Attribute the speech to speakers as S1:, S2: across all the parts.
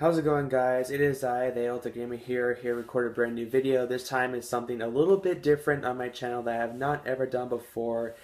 S1: How's it going, guys? It is I, the Ultra Gamer here record a brand new video. This time is something a little bit different on my channel that I have not ever done before.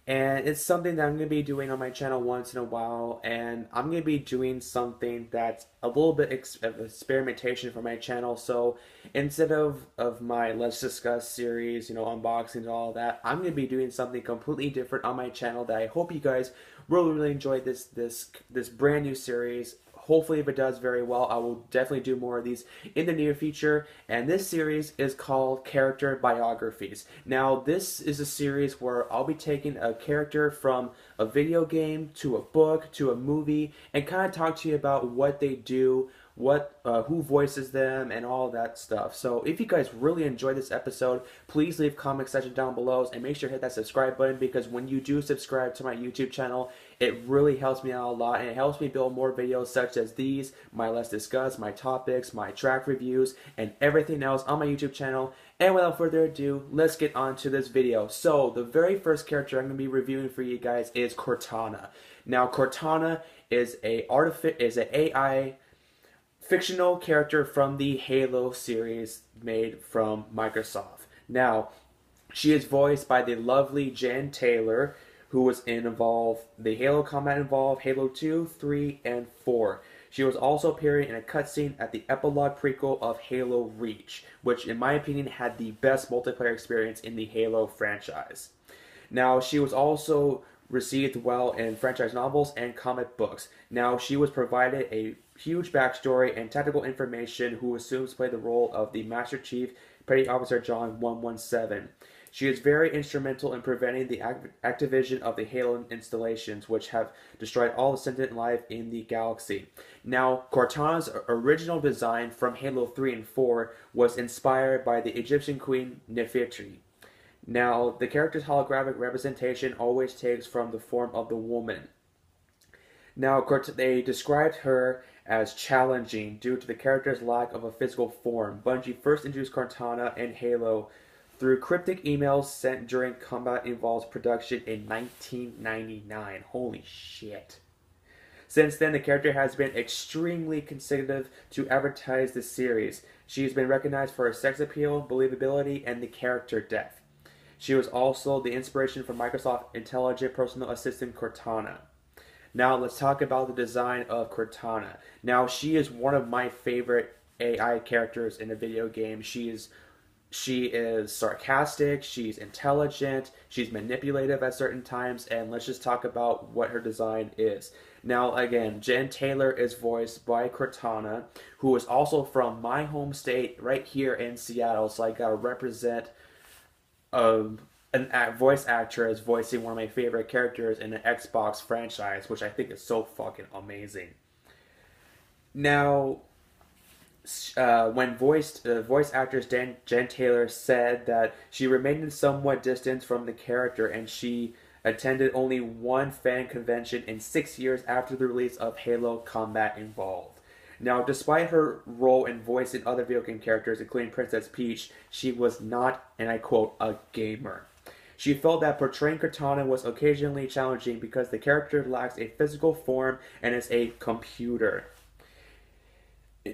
S1: And it's something that I'm going to be doing on my channel once in a while. And I'm going to be doing something that's a little bit of experimentation for my channel. So instead of my Let's Discuss series, unboxings and all that, I'm going to be doing something completely different on my channel that I hope you guys really enjoy this brand new series. Hopefully, if it does very well, I will definitely do more of these in the near future. And this series is called Character Biographies. Now, this is a series where I'll be taking a character from a video game to a book to a movie and kind of talk to you about what they do, who voices them, and all that stuff. So if you guys really enjoyed this episode, please leave comment section down below and make sure to hit that subscribe button, because when you do subscribe to my YouTube channel, it really helps me out a lot, and it helps me build more videos such as these, my Let's Discuss, my topics, my track reviews, and everything else on my YouTube channel. And without further ado, let's get on to this video. So the very first character I'm going to be reviewing for you guys is Cortana. Now, Cortana is an AI fictional character from the Halo series made from Microsoft. Now, she is voiced by the lovely Jen Taylor, who was involved the Halo combat involved Halo 2, 3, and 4. She was also appearing in a cutscene at the epilogue prequel of Halo Reach, which in my opinion had the best multiplayer experience in the Halo franchise. Now, she was also received well in franchise novels and comic books. Now, she was provided a huge backstory and tactical information who assumes to play the role of the Master Chief Petty Officer John 117. She is very instrumental in preventing the activation of the Halo installations, which have destroyed all the sentient life in the galaxy. Now, Cortana's original design from Halo 3 and 4 was inspired by the Egyptian queen Nefertiti. Now, the character's holographic representation always takes from the form of the woman. Now, they described her as challenging due to the character's lack of a physical form. Bungie first introduced Cortana in Halo through cryptic emails sent during Combat Evolved's production in 1999. Holy shit. Since then, the character has been extremely consecutive to advertise the series. She has been recognized for her sex appeal, believability, and the character depth. She was also the inspiration for Microsoft Intelligent Personal Assistant Cortana. Now, let's talk about the design of Cortana. Now, she is one of my favorite AI characters in a video game. She is sarcastic, she's intelligent, she's manipulative at certain times, and let's just talk about what her design is. Now, again, Jen Taylor is voiced by Cortana, who is also from my home state right here in Seattle, so I gotta represent a voice actress voicing one of my favorite characters in an Xbox franchise, which I think is so fucking amazing. Now, when voice actress Jen Taylor said that she remained in somewhat distance from the character, and she attended only one fan convention in 6 years after the release of Halo Combat Evolved. Now, despite her role in voicing other video game characters, including Princess Peach, she was not, and I quote, a gamer. She felt that portraying Cortana was occasionally challenging because the character lacks a physical form and is a computer.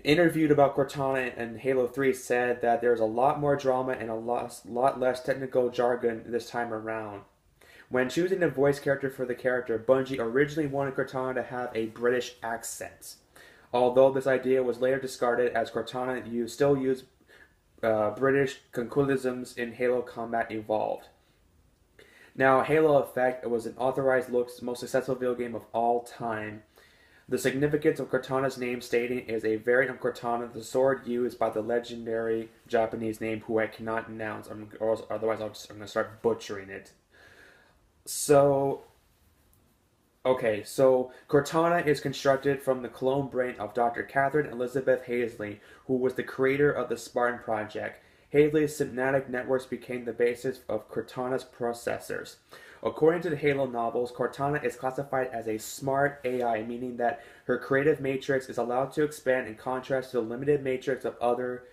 S1: Interviewed about Cortana in Halo 3 said that there's a lot more drama and a lot less technical jargon this time around. When choosing a voice character for the character, Bungie originally wanted Cortana to have a British accent, although this idea was later discarded as Cortana still used British colloquialisms in Halo Combat Evolved. Now, Halo Effect was an authorized most successful video game of all time. The significance of Cortana's name stating is a variant of Cortana, the sword used by the legendary Japanese name who I cannot announce, or otherwise I'm going to start butchering it. So Cortana is constructed from the clone brain of Dr. Catherine Elizabeth Hazley, who was the creator of the Spartan Project. Hazley's synaptic networks became the basis of Cortana's processors. According to the Halo novels, Cortana is classified as a smart AI, meaning that her creative matrix is allowed to expand in contrast to the limited matrix of other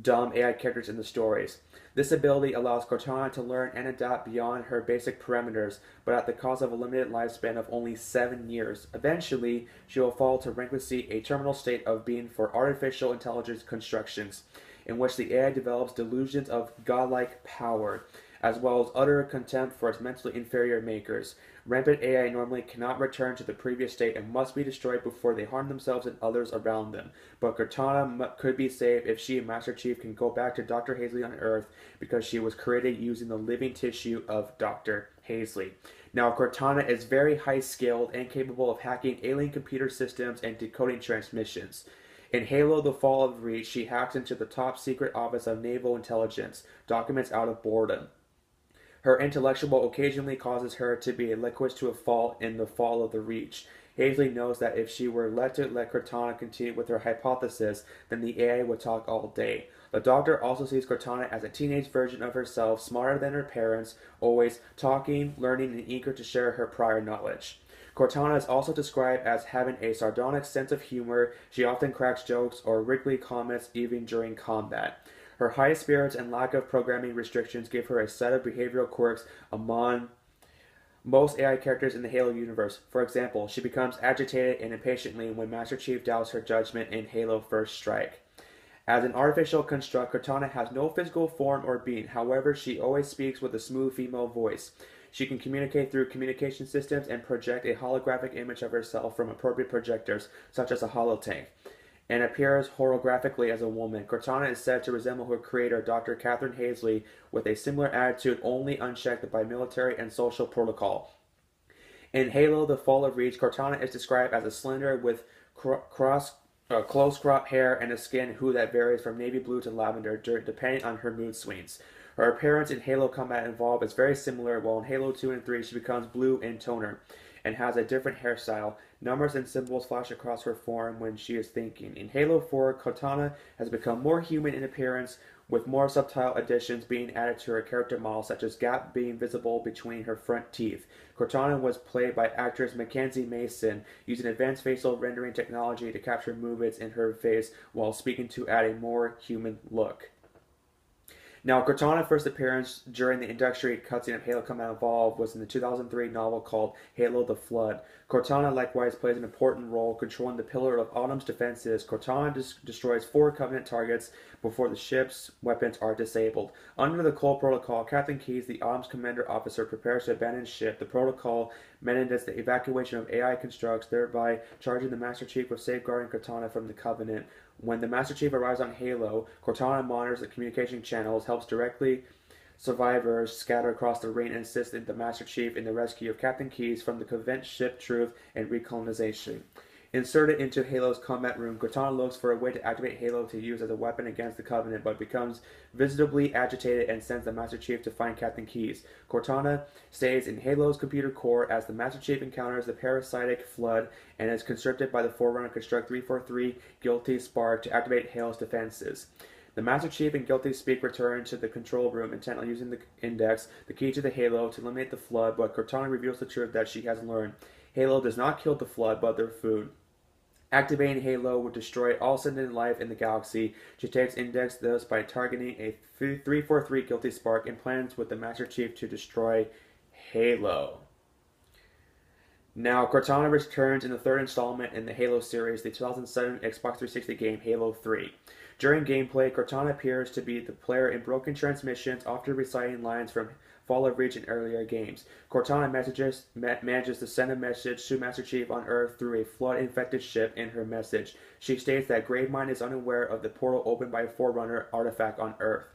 S1: dumb AI characters in the stories. This ability allows Cortana to learn and adapt beyond her basic parameters, but at the cost of a limited lifespan of only 7 years. Eventually, she will fall to ranklessly a terminal state of being for artificial intelligence constructions, in which the AI develops delusions of godlike power, as well as utter contempt for its mentally inferior makers. Rampant AI normally cannot return to the previous state and must be destroyed before they harm themselves and others around them. But Cortana could be saved if she and Master Chief can go back to Dr. Hazley on Earth because she was created using the living tissue of Dr. Hazley. Now, Cortana is very high skilled and capable of hacking alien computer systems and decoding transmissions. In Halo The Fall of Reach, she hacks into the top secret office of naval intelligence, documents out of boredom. Her intellectual occasionally causes her to be a liquid to a fault in The Fall of the Reach. Hazley knows that if she were let Cortana continue with her hypothesis, then the AI would talk all day. The Doctor also sees Cortana as a teenage version of herself, smarter than her parents, always talking, learning, and eager to share her prior knowledge. Cortana is also described as having a sardonic sense of humor. She often cracks jokes or wriggly comments even during combat. Her high spirits and lack of programming restrictions give her a set of behavioral quirks among most AI characters in the Halo universe. For example, she becomes agitated and impatiently when Master Chief doubts her judgment in Halo First Strike. As an artificial construct, Cortana has no physical form or being. However, she always speaks with a smooth female voice. She can communicate through communication systems and project a holographic image of herself from appropriate projectors, such as a holotank, and appears holographically as a woman. Cortana is said to resemble her creator, Dr. Catherine Hazley, with a similar attitude only unchecked by military and social protocol. In Halo The Fall of Reach, Cortana is described as a slender with close cropped hair and a skin hue that varies from navy blue to lavender depending on her mood swings. Her appearance in Halo Combat Evolved is very similar, while in Halo 2 and 3 she becomes blue in toner and has a different hairstyle. Numbers and symbols flash across her form when she is thinking. In Halo 4, Cortana has become more human in appearance, with more subtle additions being added to her character model, such as gap being visible between her front teeth. Cortana was played by actress Mackenzie Mason, using advanced facial rendering technology to capture movements in her face while speaking to add a more human look. Now, Cortana's first appearance during the introductory cutscene of Halo Combat Evolved was in the 2003 novel called Halo the Flood. Cortana likewise plays an important role controlling the Pillar of Autumn's defenses. Cortana destroys 4 Covenant targets before the ship's weapons are disabled. Under the Cole Protocol, Captain Keyes, the Autumn's commander officer, prepares to abandon ship. The protocol mandates the evacuation of AI constructs, thereby charging the Master Chief with safeguarding Cortana from the Covenant. When the Master Chief arrives on Halo, Cortana monitors the communication channels, helps directly survivors scatter across the ring, and assists the Master Chief in the rescue of Captain Keyes from the Covenant ship Truth and recolonization. Inserted into Halo's combat room, Cortana looks for a way to activate Halo to use as a weapon against the Covenant, but becomes visibly agitated and sends the Master Chief to find Captain Keyes. Cortana stays in Halo's computer core as the Master Chief encounters the parasitic flood and is conscripted by the Forerunner Construct 343 Guilty Spark to activate Halo's defenses. The Master Chief and Guilty Speak return to the control room, intent on using the Index, the key to the Halo, to eliminate the flood, but Cortana reveals the truth that she has learned. Halo does not kill the flood, but their food. Activating Halo would destroy all sentient life in the galaxy. She takes Index thus by targeting a 343 Guilty Spark and plans with the Master Chief to destroy Halo. Now, Cortana returns in the 3rd installment in the Halo series, the 2007 Xbox 360 game Halo 3. During gameplay, Cortana appears to be the player in broken transmissions, often reciting lines from Fall of Reach in earlier games. Cortana manages to send a message to Master Chief on Earth through a flood-infected ship. In her message, she states that Gravemind is unaware of the portal opened by a Forerunner artifact on Earth.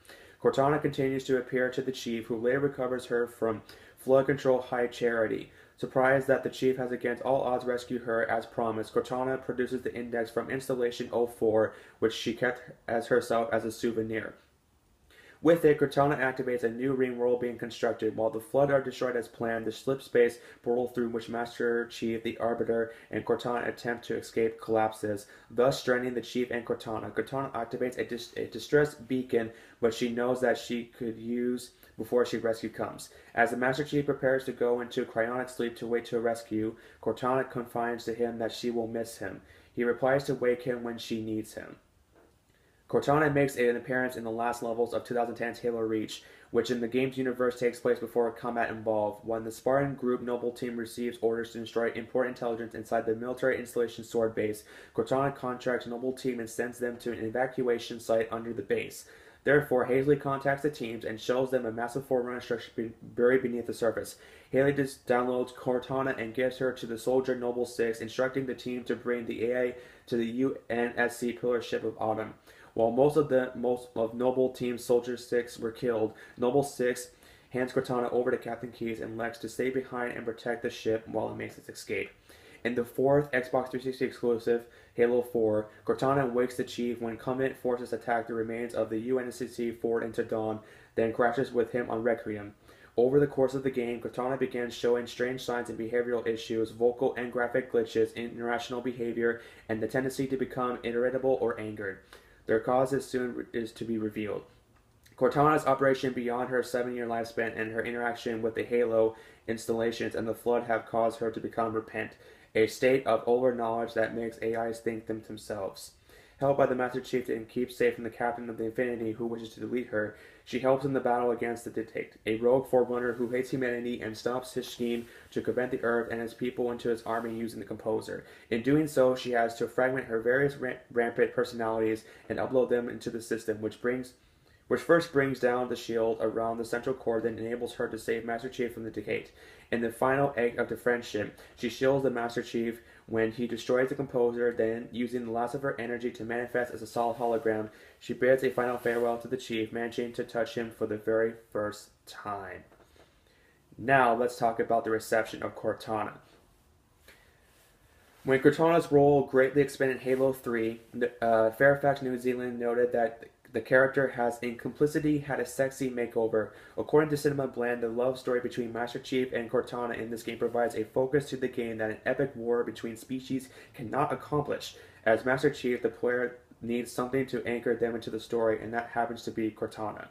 S1: Cortana continues to appear to the Chief, who later recovers her from Flood Control High Charity. Surprised that the Chief has against all odds rescued her as promised, Cortana produces the Index from Installation 04, which she kept as herself as a souvenir. With it, Cortana activates a new ring world being constructed. While the Flood are destroyed as planned, the slip space portal through which Master Chief, the Arbiter, and Cortana attempt to escape collapses, thus stranding the Chief and Cortana. Cortana activates a distress beacon, which she knows that she could use before she rescue comes. As the Master Chief prepares to go into cryonic sleep to wait to rescue, Cortana confides to him that she will miss him. He replies to wake him when she needs him. Cortana makes an appearance in the last levels of 2010's Halo Reach, which in the game's universe takes place before combat involved. When the Spartan Group Noble Team receives orders to destroy important intelligence inside the military installation sword base, Cortana contracts Noble Team and sends them to an evacuation site under the base. Therefore, Hazley contacts the teams and shows them a massive Forerunner structure buried beneath the surface. Haley downloads Cortana and gives her to the soldier Noble 6, instructing the team to bring the AI to the UNSC Pillar Ship of Autumn. While most of Noble Team's Soldier 6 were killed, Noble 6 hands Cortana over to Captain Keyes and Lex to stay behind and protect the ship while it makes its escape. In the fourth Xbox 360 exclusive, Halo 4, Cortana wakes the Chief when Covenant forces attack the remains of the UNSC forward into Dawn, then crashes with him on Requiem. Over the course of the game, Cortana begins showing strange signs and behavioral issues, vocal and graphic glitches, irrational behavior, and the tendency to become irritable or angered. Their cause is soon to be revealed. Cortana's operation beyond her 7-year lifespan and her interaction with the Halo installations and the Flood have caused her to become repent, a state of over-knowledge that makes AIs think them themselves. Held by the Master Chief and keep safe from the Captain of the Infinity who wishes to delete her, she helps in the battle against the Dictate, a rogue Forerunner who hates humanity and stops his scheme to prevent the Earth and its people into his army using the Composer. In doing so, she has to fragment her various rampant personalities and upload them into the system, which first brings down the shield around the central core, then enables her to save Master Chief from the Decade. In the final egg of the friendship, she shields the Master Chief when he destroys the Composer, then, using the last of her energy to manifest as a solid hologram, she bids a final farewell to the Chief, managing to touch him for the very first time. Now, let's talk about the reception of Cortana. When Cortana's role greatly expanded in Halo 3, Fairfax, New Zealand noted that the character has, in complicity, had a sexy makeover. According to Cinema Blend, the love story between Master Chief and Cortana in this game provides a focus to the game that an epic war between species cannot accomplish. As Master Chief, the player needs something to anchor them into the story, and that happens to be Cortana.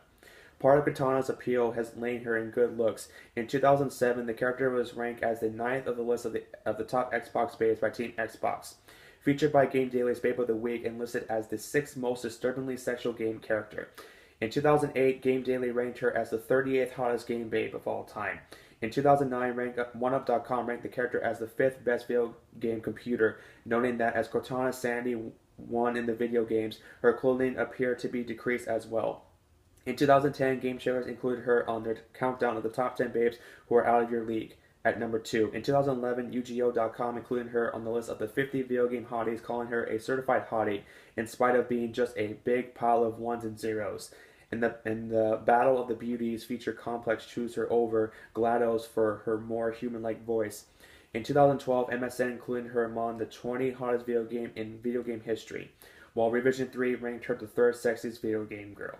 S1: Part of Cortana's appeal has lain her in good looks. In 2007, the character was ranked as the 9th of the list of the top Xbox babes by Team Xbox. Featured by Game Daily's Babe of the Week and listed as the 6th most disturbingly sexual game character. In 2008, Game Daily ranked her as the 38th hottest game babe of all time. In 2009, OneUp.com ranked the character as the 5th best video game computer, noting that as Cortana's sanity won in the video games, her clothing appeared to be decreased as well. In 2010, Game Sharers included her on their countdown of the top 10 babes who are out of your league at number 2. In 2011, UGO.com included her on the list of the 50 video game hotties, calling her a certified hottie, in spite of being just a big pile of ones and zeros. In the Battle of the Beauties feature complex choose her over GLaDOS for her more human-like voice. In 2012, MSN included her among the 20 hottest video game in video game history, while Revision 3 ranked her the 3rd sexiest video game girl.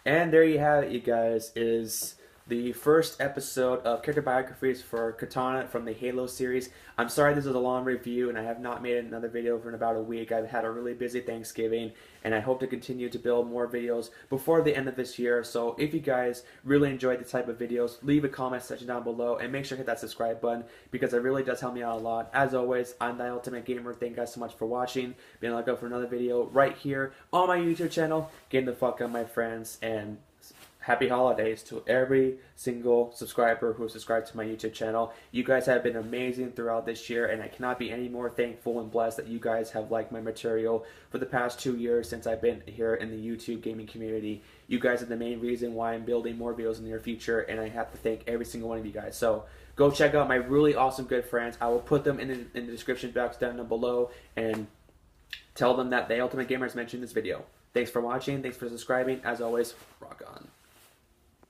S1: And there you have it, you guys, is the first episode of character biographies for Cortana from the Halo series. I'm sorry this is a long review and I have not made another video for about a week. I've had a really busy Thanksgiving and I hope to continue to build more videos before the end of this year. So if you guys really enjoyed the type of videos, leave a comment section down below and make sure to hit that subscribe button because it really does help me out a lot. As always, I'm the Ultimate Gamer. Thank you guys so much for watching. Be on the lookout for another video right here on my YouTube channel. Getting the fuck up, my friends, and happy holidays to every single subscriber who subscribed to my YouTube channel. You guys have been amazing throughout this year, and I cannot be any more thankful and blessed that you guys have liked my material for the past 2 years since I've been here in the YouTube gaming community. You guys are the main reason why I'm building more videos in the near future, and I have to thank every single one of you guys. So go check out my really awesome good friends. I will put them in the description box down below, and tell them that the Ultimate Gamer has mentioned this video. Thanks for watching. Thanks for subscribing. As always, rock on.